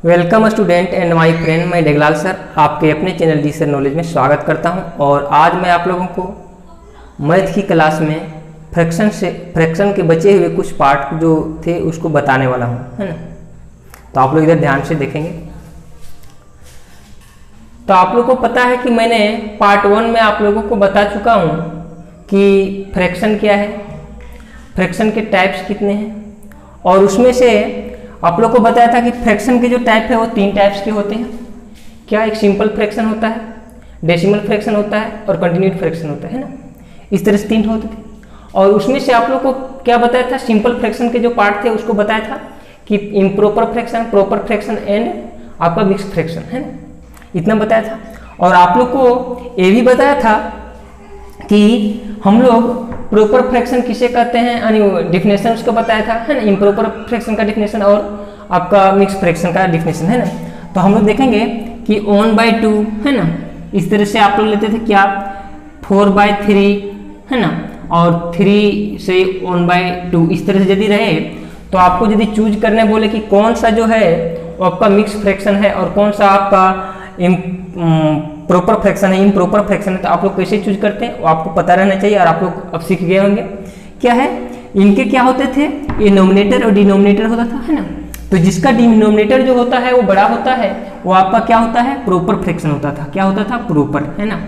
Welcome student and my friend, मैं डेगलाल sir आपके अपने चैनल डी सर नॉलेज में स्वागत करता हूं। और आज मैं आप लोगों को मैथ की क्लास में फ्रैक्शन के बचे हुए कुछ पार्ट जो थे उसको बताने वाला हूं, है ना। तो आप लोग इधर ध्यान से देखेंगे। तो आप लोगों को पता है कि मैंने पार्ट 1 में आप लोगों को बता चुका हूं कि फ्रैक्शन क्या है, फ्रैक्शन के टाइप्स कितने हैं, और उसमें से आप लोग को बताया था कि फ्रैक्शन के जो टाइप है वो 3 टाइप्स के होते हैं। क्या? एक सिंपल फ्रैक्शन होता है, डेसिमल फ्रैक्शन होता है और कंटिन्यूड फ्रैक्शन होता है ना। इस तरह से 3 होते थे। और उसमें से आप लोग को क्या बताया था, सिंपल फ्रैक्शन के जो पार्ट थे उसको बताया था कि improper fraction, proper fraction and आपका मिक्स फ्रैक्शन, है ना। इतना बताया था। और आप लोग को ये भी बताया था कि हम लोग प्रॉपर फ्रैक्शन किसे कहते हैं, यानी डिफिनेशन उसका बताया था, है ना। इम्प्रॉपर फ्रैक्शन का डिफिनेशन और आपका मिक्स फ्रैक्शन का डिफिनेशन, है ना। तो हम लोग देखेंगे कि 1/2, है ना। इस तरह से आप लोग लेते थे क्या, 4/3, है ना, और 3 से 1/2। इस तरह से यदि रहे तो आपको यदि चूज करने बोले कि कौन सा जो है वो आपका मिक्स फ्रैक्शन है और कौन सा आपका प्रॉपर फ्रैक्शन है, इम्प्रॉपर फ्रैक्शन है, तो आप लोग कैसे चूज करते हैं वो आपको पता रहना चाहिए। और आप लोग अब सीख गए होंगे क्या है इनके क्या होते थे, ये नोमिनेटर और डिनोमिनेटर होता था, है ना। तो जिसका डिनोमिनेटर जो होता है वो बड़ा होता है वो आपका क्या होता है, प्रॉपर फ्रैक्शन होता था। क्या होता था? प्रॉपर, है ना।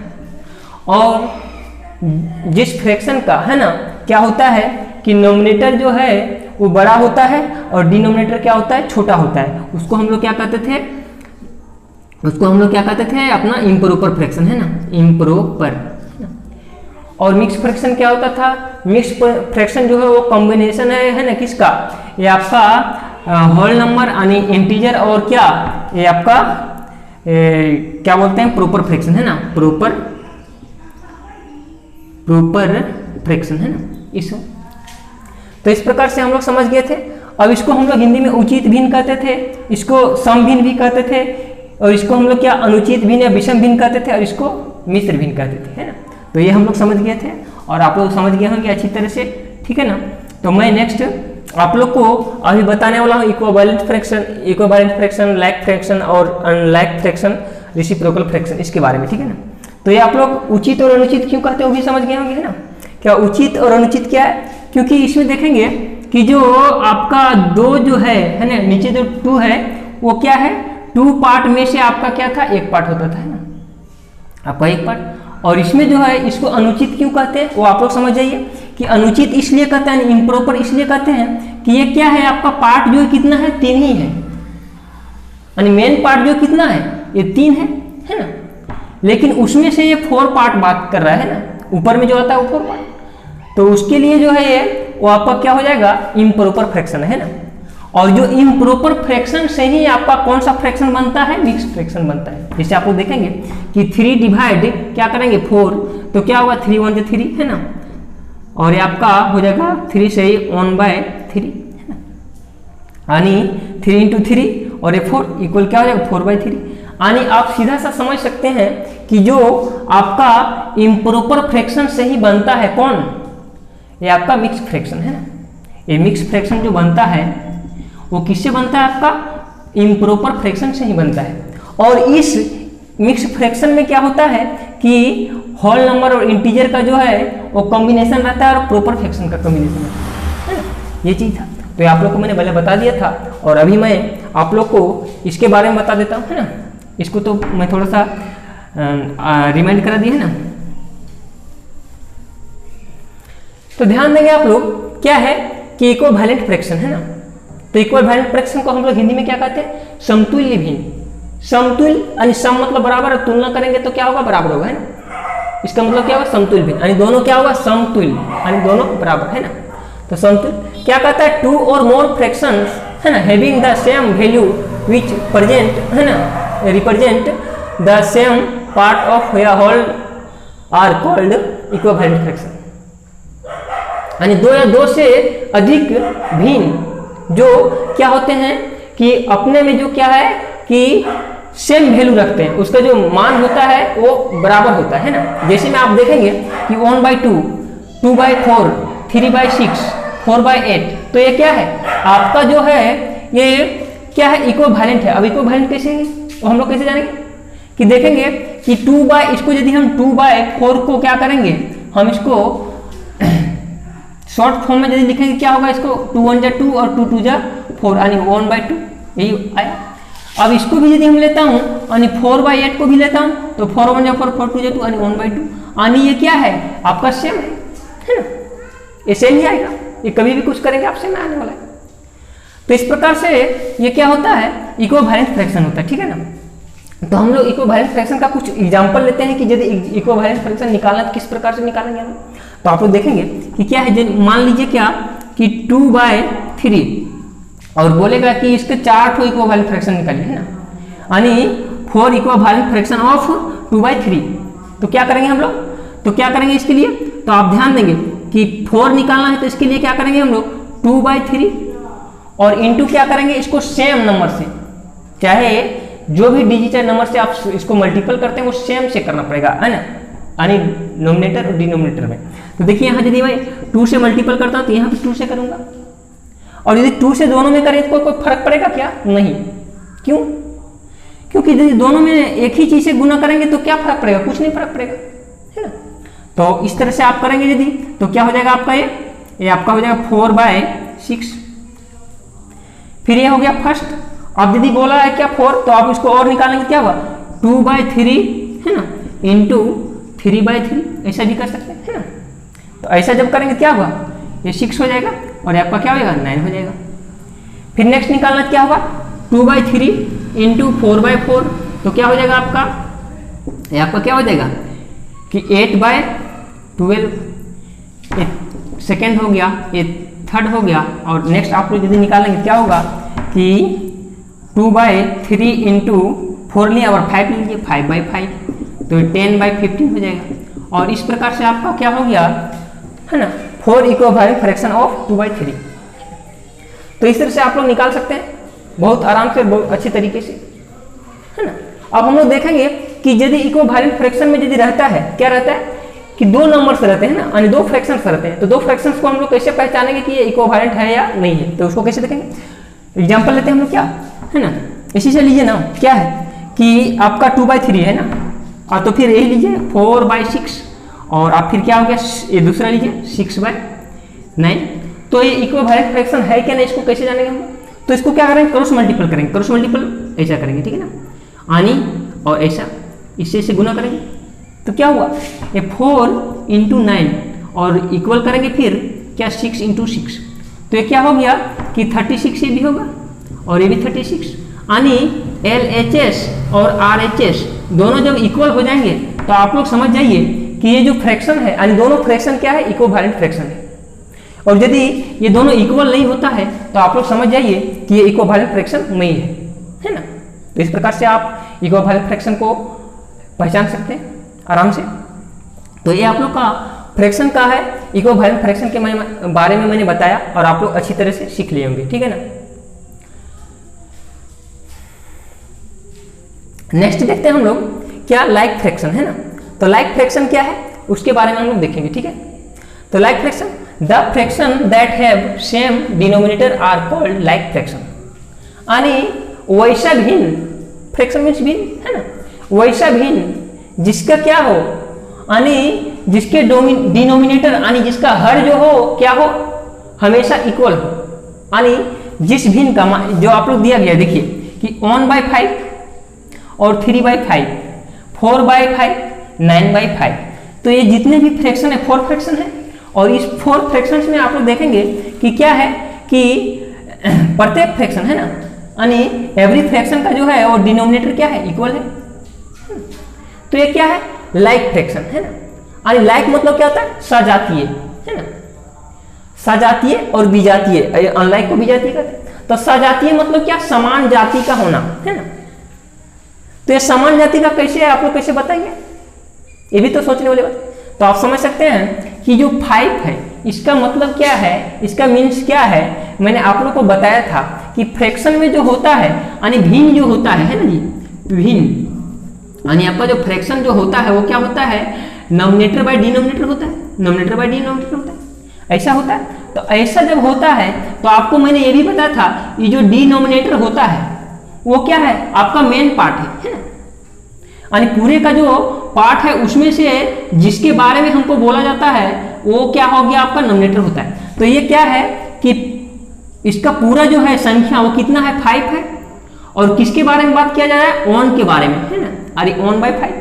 और जिस फ्रैक्शन का, है ना, क्या होता है कि नोमिनेटर जो है वो बड़ा होता है और डिनोमिनेटर क्या होता है, छोटा होता है, उसको हम लोग क्या कहते थे, अपना इम्प्रॉपर फ्रैक्शन, है ना, इम्प्रॉपर। और मिक्स फ्रैक्शन क्या होता था, मिक्स फ्रैक्शन जो है वो कॉम्बिनेशन है ना, किसका, ये आपका होल नंबर यानी इंटीजर और क्या, ये आपका क्या बोलते हैं, प्रॉपर फ्रैक्शन, है ना, प्रॉपर फ्रैक्शन, है ना। तो इस प्रकार से हम लोग समझ गए थे। अब इसको हम लोग हिंदी में उचित भिन्न कहते थे, इसको सम भिन्न भी कहते थे, और इसको हम लोग क्या अनुचित भिन्न या विषम भिन्न कहते थे, और इसको मिश्र भिन्न कहते थे, है ना। तो ये हम लोग समझ गए थे और आप लोग समझ गए होंगे अच्छी तरह से, ठीक है ना। तो मैं नेक्स्ट आप लोग को अभी बताने वाला हूँ इक्विवेलेंट फ्रैक्शन, लाइक फ्रैक्शन और अनलाइक फ्रैक्शन, रेसिप्रोकल फ्रैक्शन, इसके बारे में, ठीक है ना। तो ये आप लोग उचित और अनुचित क्यों कहते हैं वो भी समझ गए होंगे, है ना। क्या उचित और अनुचित क्या है, क्योंकि इसमें देखेंगे कि जो आपका 2 जो है ना, नीचे जो 2 है वो क्या है, 2 पार्ट में से आपका क्या था, 1 पार्ट होता था, है ना, आपका 1 पार्ट। और इसमें जो है इसको अनुचित क्यों कहते हैं वो आप लोग समझ जाइए कि अनुचित इसलिए कहते हैं, इम्प्रॉपर इसलिए कहते हैं कि ये क्या है, आपका पार्ट जो है कितना है, 3 ही है, यानी मेन पार्ट जो कितना है, ये 3 है ना। लेकिन उसमें से ये 4 पार्ट बात कर रहा है ना, ऊपर में जो आता है वो 4 पार्ट, तो उसके लिए जो है ये वो आपका क्या हो जाएगा, इम्प्रॉपर फ्रैक्शन, है ना। और जो इम्प्रॉपर फ्रैक्शन से ही आपका कौन सा फ्रैक्शन बनता है, मिक्स फ्रैक्शन बनता है। जैसे आप लोग देखेंगे कि 3 डिवाइड क्या करेंगे 4, तो क्या होगा 3 1 3, है ना। और ये आपका हो जाएगा 3 से 1/3, है ना, यानी 3 × 3 और ये 4 इक्वल क्या हो जाएगा 4/3। यानी आप सीधा सा समझ सकते हैं कि जो आपका इम्प्रॉपर फ्रैक्शन से ही बनता है कौन, ये आपका मिक्स फ्रैक्शन, है ना। ये मिक्स फ्रैक्शन जो बनता है वो किससे बनता है, आपका इम्प्रॉपर फ्रैक्शन से ही बनता है। और इस मिक्स फ्रैक्शन में क्या होता है कि होल नंबर और इंटीजर का जो है वो कॉम्बिनेशन रहता है और प्रॉपर फ्रैक्शन का कॉम्बिनेशन रहता है ना, ये चीज था। तो आप लोग को मैंने पहले बता दिया था और अभी मैं आप लोग को इसके बारे में बता देता हूँ, है ना। इसको तो मैं थोड़ा सा रिमाइंड करा दिया, है ना। तो ध्यान देंगे आप लोग क्या है कि इक्विवेलेंट फ्रैक्शन, है ना। तो इक्विवेलेंट फ्रैक्शन को हम लोग हिंदी में क्या कहते हैं, समतुल्य भिन्न। समतुल्य यानी सम मतलब बराबर, और तुलना करेंगे तो क्या होगा, बराबर होगा, है ना। इसका मतलब क्या होगा, समतुल्य भिन्न, यानी दोनों क्या होगा, समतुल्य, यानी दोनों बराबर, है ना। तो समतुल्य क्या कहता है, 2 और मोर फ्रैक्शंस, है ना, having the same value which present, है ना, represent the same part of a whole are called equivalent fraction. यानी 2 या 2 से अधिक भिन्न जो क्या होते हैं कि अपने में जो क्या है कि सेम वैल्यू रखते हैं, उसका जो मान होता है वो बराबर होता है ना। जैसे में आप देखेंगे कि 1/2, 2/4, 3/6, 4/8, तो ये क्या है, आपका जो है ये क्या है, इक्विवेलेंट है। अब इक्विवेलेंट कैसे है वो हम लोग कैसे जानेंगे कि देखेंगे कि 2 इसको यदि हम 2/4 को क्या करेंगे, हम इसको शॉर्ट फॉर्म में यदि लिखेंगे क्या होगा, इसको 2 1 जा 2 और 2 2 जा 4 यानी 1/2 यही आया। अब इसको भी यदि हम लेता हूँ यानी 4/8 को भी लेता हूँ तो 4 1 जा 4 4 2 जा 2 यानी 1/2 यानी ये क्या है आपका सेम है ना, ये सेम ही आएगा, ये कभी भी कुछ करेंगे आप सेम आने वाला है। तो इस प्रकार से ये क्या होता है, इक्विवेलेंट फ्रैक्शन होता है, ठीक है ना। तो हम लोग इक्विवेलेंट फ्रैक्शन का कुछ एग्जांपल लेते हैं कि यदि इक्विवेलेंट फ्रैक्शन निकालना तो किस प्रकार से निकालेंगे हम। तो आप लोग देखेंगे कि क्या है, मान लीजिए क्या कि 2/3 और बोलेगा कि इसके 4 ठो इक्विवेलेंट फ्रैक्शन निकालिए, है ना, यानी 4 इक्विवेलेंट फ्रैक्शन ऑफ 2/3। तो क्या करेंगे हम लोग, तो क्या करेंगे इसके लिए, तो आप ध्यान देंगे कि 4 निकालना है तो इसके लिए क्या करेंगे हम लोग 2/3 और इनटू क्या करेंगे इसको सेम नंबर से, चाहे जो भी डिजिटल नंबर से आप इसको मल्टीपल करते हैं वो सेम से करना पड़ेगा, है ना, यानी नोमिनेटर और डिनोमिनेटर में। तो देखिए यहाँ यदि मैं 2 से मल्टीपल करता हूँ तो यहाँ भी 2 से करूंगा, और यदि 2 से दोनों में करें तो कोई फर्क पड़ेगा क्या, नहीं। क्यों, क्योंकि यदि दोनों में एक ही चीज से गुना करेंगे तो क्या फर्क पड़ेगा, कुछ नहीं फर्क पड़ेगा, है ना। तो इस तरह से आप करेंगे यदि तो क्या हो जाएगा आपका, ये आपका हो जाएगा 4/6। फिर ये हो गया फर्स्ट। अब यदि बोला है क्या 4 तो आप इसको और निकालेंगे, क्या होगा 2/3 है ना इंटू 3/3, ऐसा भी कर सकते हैं, है ना। तो ऐसा जब करेंगे क्या होगा, ये 6 हो जाएगा और आपका क्या हो जाएगा 9 हो जाएगा। फिर नेक्स्ट निकालना क्या होगा 2/3 इंटू 4/4, तो क्या हो जाएगा आपका, ये आपका क्या हो जाएगा कि 8/12, ये सेकेंड हो गया, ये थर्ड हो गया। और नेक्स्ट आप लोग यदि निकालेंगे क्या होगा कि 2/3 इंटू 4 लिया और 5 लीजिए 5/5, तो 10/15 हो जाएगा। और इस प्रकार से आपका क्या हो गया, है ना, 4 इक्विवेलेंट फ्रैक्शन ऑफ 2/3। तो इस तरह से आप लोग निकाल सकते हैं बहुत आराम से, बहुत अच्छे तरीके से, है ना। अब हम लोग देखेंगे कि यदि इक्विवेलेंट फ्रैक्शन में यदि रहता है, क्या रहता है कि 2 नंबर्स रहते हैं ना, यानी 2 फ्रैक्शंस रहते हैं, तो 2 फ्रैक्शंस को हम लोग कैसे पहचानेंगे कि ये इक्विवेलेंट है या नहीं है, तो उसको कैसे देखेंगे। एग्जांपल लेते हैं हम लोग, क्या है ना, इसी से लीजिए ना, क्या है कि आपका 2/3 है ना, और तो फिर यही लीजिए 4/6 और आप फिर क्या हो गया ये दूसरा लीजिए 6/9। तो ये इक्विवेलेंट फ्रैक्शन है क्या नहीं, इसको कैसे जानेंगे हम। तो इसको क्या करेंगे, क्रॉस मल्टीपल करेंगे, क्रॉस मल्टीपल ऐसा करेंगे, ठीक है ना, आनी और ऐसा इससे से गुना करेंगे तो क्या हुआ ये 4 × 9 और इक्वल करेंगे फिर क्या 6 × 6, तो ये क्या हो गया कि 36 ये भी होगा और ये भी 36, यानी LHS और RHS दोनों जब इक्वल हो जाएंगे तो आप लोग समझ जाइए कि ये जो फ्रैक्शन है यानी दोनों फ्रैक्शन क्या है, इक्विवेलेंट फ्रैक्शन है। और यदि ये दोनों इक्वल नहीं होता है तो आप लोग समझ जाइए कि ये इक्विवेलेंट फ्रैक्शन नहीं है ना। तो इस प्रकार से आप इक्विवेलेंट फ्रैक्शन को पहचान सकते हैं आराम से। तो ये आप लोग का फ्रैक्शन का है, इक्विवेलेंट फ्रैक्शन के बारे में मैंने बताया और आप लोग अच्छी तरह से सीख लिए होंगे, ठीक है ना। नेक्स्ट देखते हैं हम लोग क्या लाइक फ्रैक्शन है ना। तो लाइक फ्रैक्शन क्या है उसके बारे में हम लोग देखेंगे, ठीक है। तो like fraction, the fraction that have same denominator are called like fraction, यानी वैसा भिन्न, फ्रैक्शन मीन्स भिन्न है ना, वैसा भिन्न जिसका क्या हो, यानी जिसके डिनोमिनेटर यानी जिसका हर जो हो क्या हो हमेशा इक्वल हो, यानी जिस भिन्न का जो आप लोग दिया गया देखिए कि 1/5 और 3/5, 4/5, 9/5, तो ये जितने भी फ्रैक्शन है 4 फ्रैक्शन है। और इस 4 फ्रैक्शंस में आप लोग देखेंगे कि क्या है कि प्रत्येक फ्रैक्शन है ना, यानी एवरी फ्रैक्शन का जो है और डिनोमिनेटर क्या है इक्वल है। तो ये क्या है लाइक फ्रैक्शन है ना, यानी लाइक मतलब क्या होता है सजातीय है ना, सजातीय और विजातीय, अनलाइक को विजातीय कहते हैं। तो सजातीय मतलब क्या, समान जाति का होना है ना। तो ये समान जाति का कैसे है आप लोग कैसे बताएंगे, ये भी तो सोचने वाली बात। तो आप समझ सकते हैं कि जो 5 है इसका मतलब क्या है, इसका मीन्स क्या है, मैंने आप लोग को बताया था कि फ्रैक्शन में जो होता है यानी भिन्न जो होता है ना जी, भिन्न यानी आपका जो फ्रैक्शन जो होता है वो क्या होता है, नोमिनेटर बाय डिनोमिनेटर होता है, नोमिनेटर बाय डिनोमिनेटर होता है, ऐसा होता है। तो ऐसा जब होता है तो आपको मैंने ये भी बताया था, ये जो डिनोमिनेटर होता है वो क्या है, आपका मेन पार्ट है ना, यानी पूरे का जो पार्ट है उसमें से जिसके बारे में हमको बोला जाता है वो क्या हो गया, आपका नोमिनेटर होता है। तो ये क्या है कि इसका पूरा जो है संख्या वो कितना है, 5 है, और किसके बारे में बात किया जा रहा है, ऑन के बारे में, है ना, अरे ऑन बाय 5,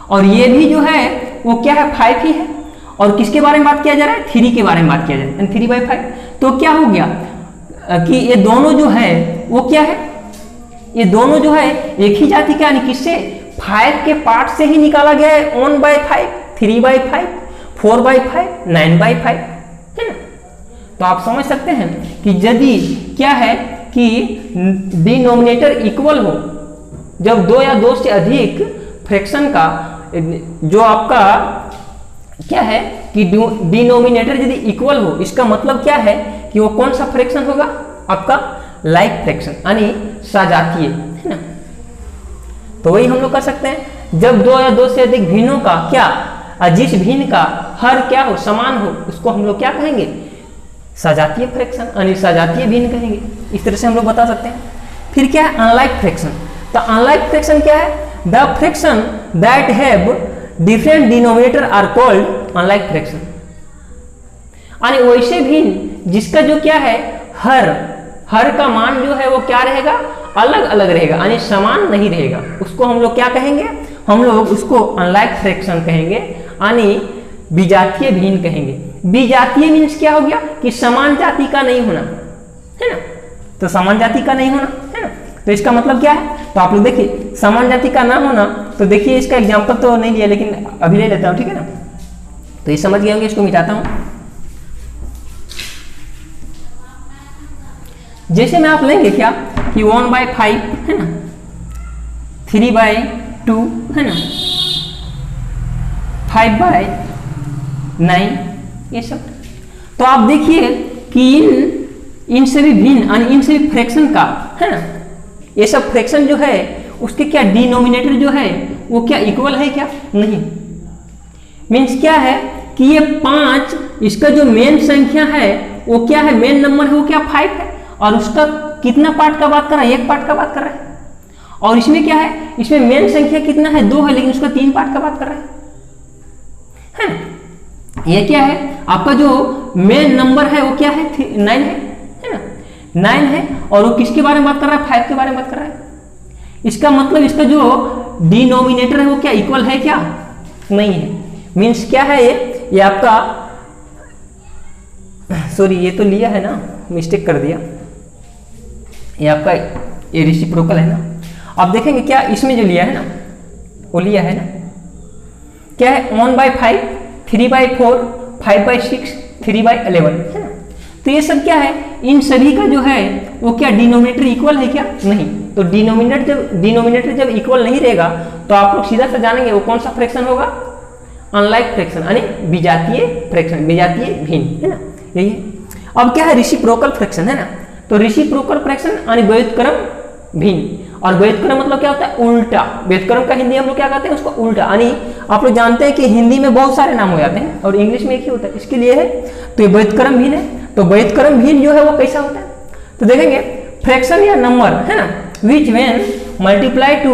और ये भी जो है वो क्या है, 5 ही है, और किसके बारे में बात किया जा रहा है, 3 के बारे में बात किया जा रहा है, 3/5। तो क्या हो गया कि ये दोनों जो है वो क्या है, ये दोनों जो है एक ही जाति का, यानी किससे, 5 के पार्ट से ही निकाला गया है, 1/5, 3/5, 4/5, 9/5, है ना। तो आप समझ सकते हैं कि यदि क्या है कि डिनोमिनेटर इक्वल हो, जब 2 या 2 से अधिक फ्रैक्शन का जो आपका क्या है कि डिनोमिनेटर यदि इक्वल हो, इसका मतलब क्या है कि वो कौन सा फ्रैक्शन होगा, आपका लाइक फ्रैक्शन, यानी सजातीय, है ना। तो वही हम लोग कर सकते हैं, जब 2 या 2 से अधिक भिन्नों का क्या, जिस भिन्न का हर क्या हो, समान हो, उसको हम लोग क्या कहेंगे, सजातीय फ्रैक्शन, यानी सजातीय भिन्न कहेंगे। इस तरह से हम लोग बता सकते हैं। फिर क्या है, अनलाइक फ्रैक्शन। तो अनलाइक फ्रैक्शन क्या है, the fraction that have different denominator are called unlike fraction, यानी वैसे भिन्न जिसका जो क्या है, हर का मान जो है वो क्या रहेगा, अलग अलग रहेगा, यानी समान नहीं रहेगा, उसको हम लोग क्या कहेंगे, हम लोग उसको अनलाइक फ्रैक्शन कहेंगे, यानी विजातीय भिन्न कहेंगे। विजातीय मीन्स क्या हो गया कि समान जाति का नहीं होना, है ना, तो समान जाति का नहीं होना, है ना। तो इसका मतलब क्या है, तो आप लोग देखिए समान जाति का ना होना, तो देखिए इसका एग्जांपल तो नहीं लिया लेकिन अभी ले लेता हूं, ठीक है ना। तो ये समझ गए होंगे, इसको मिटाता हूं। जैसे में आप लेंगे क्या कि 1/5, है ना, 3/2, है ना, 5/9, ये सब। तो आप देखिए कि इन सभी भिन्न, इन सभी फ्रैक्शन का, है ना, ये सब फ्रैक्शन जो है उसके क्या डिनोमिनेटर जो है वो क्या इक्वल है, क्या नहीं। मीन्स क्या है कि ये 5, इसका जो मेन संख्या है वो क्या है, मेन नंबर है वो क्या 5 है, और उसका कितना पार्ट का बात कर रहा है, 1 पार्ट का बात कर रहा है। और इसमें क्या है, इसमें मेन संख्या कितना है, 2 है, लेकिन उसका 3 पार्ट का बात कर रहा है ना। ये क्या है, आपका जो मेन नंबर है वो क्या है, 9 है ना, 9 है, और वो किसके बारे में बात कर रहा है, 5 के बारे में बात कर रहा है। इसका मतलब इसका जो डिनोमिनेटर है वो क्या इक्वल है, क्या नहीं है। मीन्स क्या है, ये आपका, सॉरी ये तो लिया है ना, मिस्टेक कर दिया, ये आपका ये रेसिप्रोकल है ना। आप देखेंगे क्या इसमें जो लिया है ना, वो लिया है ना, क्या है 1/5, 3/4, 5/6, 3/11, है ना। तो ये सब क्या है, इन सभी का जो है वो क्या डिनोमिनेटर इक्वल है, क्या नहीं। तो डिनोमिनेटर जब इक्वल नहीं रहेगा तो आप लोग सीधा से जानेंगे वो कौन सा फ्रैक्शन होगा, अनलाइक फ्रैक्शन, यानी विजातीय फ्रैक्शन, विजातीय भिन्न, है ना, यही है। अब क्या है, रेसिप्रोकल फ्रैक्शन, है ना। तो रेसिप्रोकल फ्रैक्शन यानी व्युत्क्रम भिन्न, और व्युत्क्रम मतलब क्या होता है, उल्टा। व्युत्क्रम का हिंदी हम लोग क्या कहते हैं, उसको उल्टा, यानी आप लोग जानते हैं कि हिंदी में बहुत सारे नाम हो जाते हैं और इंग्लिश में एक ही होता है, इसके लिए है। तो ये व्युत्क्रम भिन्न है। तो व्युत्क्रम भिन्न जो है वो कैसा होता है, तो देखेंगे फ्रैक्शन या नंबर, है ना, विच when multiply two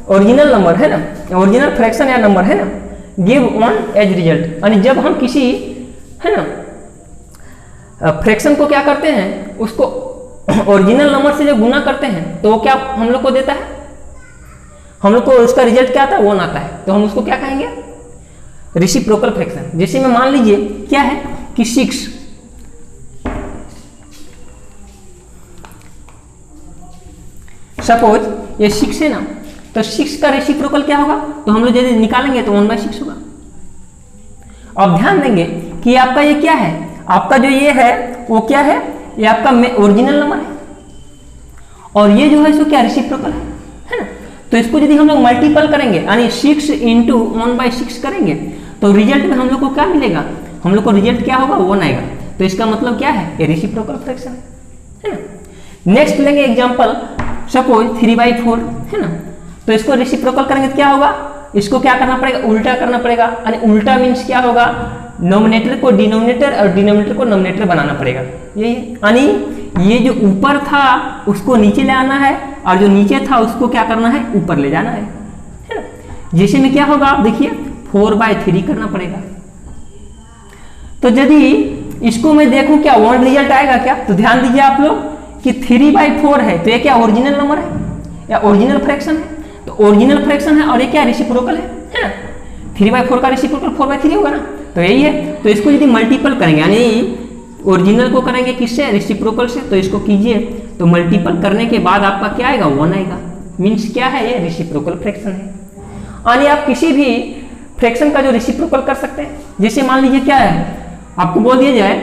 original number, है ना, ओरिजिनल फ्रैक्शन या नंबर, है ना, गिव वन एज रिजल्ट, यानी जब हम किसी, है ना, फ्रैक्शन को क्या करते हैं, उसको ओरिजिनल नंबर से जब गुना करते हैं तो वो क्या हम लोग को देता है, हम लोग को उसका रिजल्ट क्या आता है, 1 आता है। तो हम उसको क्या कहेंगे, रेसिप्रोकल फ्रैक्शन। जैसे में मान लीजिए क्या है कि 6, सपोज ये 6 है ना, तो 6 का रेसिप्रोकल क्या होगा, तो हम लोग यदि निकालेंगे तो 1/6 होगा। अब ध्यान देंगे कि आपका ये क्या है, आपका जो ये है वो क्या है, ये आपका ओरिजिनल नंबर है, और ये जो है इसको क्या रेसिप्रोकल है ना। तो इसको यदि हम लोग मल्टीपल करेंगे, यानी 6 × 1/6 करेंगे, तो रिजल्ट में हम लोग को क्या मिलेगा, हम लोग को रिजल्ट क्या होगा, 1 आएगा। तो इसका मतलब क्या है, ये रेसिप्रोकल फ्रैक्शन है ना। नेक्स्ट लेंगे एग्जांपल, सपोज 3/4, है ना। तो इसको रेसिप्रोकल करेंगे तो क्या होगा, इसको क्या करना पड़ेगा, उल्टा करना पड़ेगा, यानी उल्टा मीन्स क्या होगा, नोमिनेटर को डिनोमिनेटर और डिनोमिनेटर को नोमिनेटर बनाना पड़ेगा। यही है, यानी ये जो ऊपर था उसको नीचे ले आना है और जो नीचे था उसको क्या करना है, ऊपर ले जाना है ना। जैसे में क्या होगा, आप देखिए 4/3 करना पड़ेगा। तो यदि इसको मैं देखूं क्या 1 रिजल्ट आएगा क्या, तो ध्यान दीजिए आप लोग कि 3/4 है, तो ये क्या ओरिजिनल नंबर है या ओरिजिनल फ्रैक्शन है, तो ओरिजिनल फ्रैक्शन है और ये क्या रेसिप्रोकल है ना। 3/4 का रेसिप्रोकल 4/3 होगा ना, तो यही है। तो इसको यदि मल्टीपल करेंगे, यानी ओरिजिनल को करेंगे किससे, रेसिप्रोकल से, तो इसको कीजिए, तो मल्टीपल करने के बाद आपका क्या आएगा, 1 आएगा। मीन्स क्या है, ये रेसिप्रोकल फ्रैक्शन है। यानी आप किसी भी फ्रैक्शन का जो रेसिप्रोकल कर सकते हैं, जैसे मान लीजिए क्या है, आपको बोल दिया जाए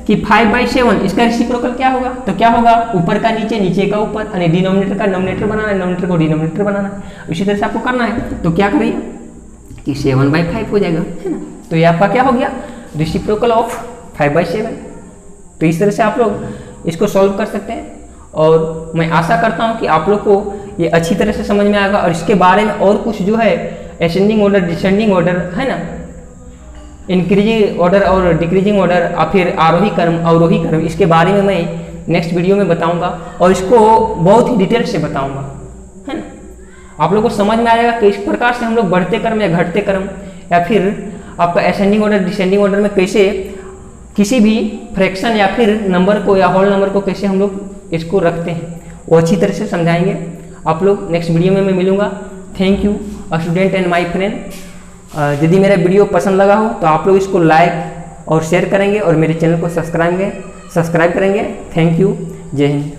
कि 5/7, इसका रेसिप्रोकल क्या होगा, तो क्या होगा, ऊपर का नीचे, नीचे का ऊपर, यानी डिनोमिनेटर का नोमिनेटर बनाना है, नोमिनेटर को डिनोमिनेटर बनाना है। इसी तरह से आपको करना है, तो क्या करिए कि 7/5 हो जाएगा, है ना। तो ये आपका क्या हो गया, रेसिप्रोकल ऑफ 5/7। तो इस तरह से आप लोग इसको सॉल्व कर सकते हैं, और मैं आशा करता हूँ कि आप लोग को ये अच्छी तरह से समझ में आएगा। और इसके बारे में और कुछ जो है असेंडिंग ऑर्डर, डिसेंडिंग ऑर्डर, है ना, इंक्रीजिंग ऑर्डर और डिक्रीजिंग ऑर्डर, और फिर आरोही क्रम, अवरोही क्रम, इसके बारे में मैं नेक्स्ट वीडियो में बताऊंगा और इसको बहुत ही डिटेल से बताऊंगा, है ना। आप लोगों को समझ में आएगा कि इस प्रकार से हम लोग बढ़ते क्रम या घटते क्रम या फिर आपका असेंडिंग ऑर्डर, डिसेंडिंग ऑर्डर में कैसे किसी भी फ्रैक्शन या फिर नंबर को या होल नंबर को कैसे हम लोग इसको रखते हैं, वो अच्छी तरह से समझाएंगे आप लोग। नेक्स्ट वीडियो में मैं मिलूंगा। Thank you student and my friend. यदि मेरा वीडियो पसंद लगा हो तो आप लोग इसको लाइक और शेयर करेंगे और मेरे चैनल को सब्सक्राइब करेंगे। थैंक यू, जय हिंद।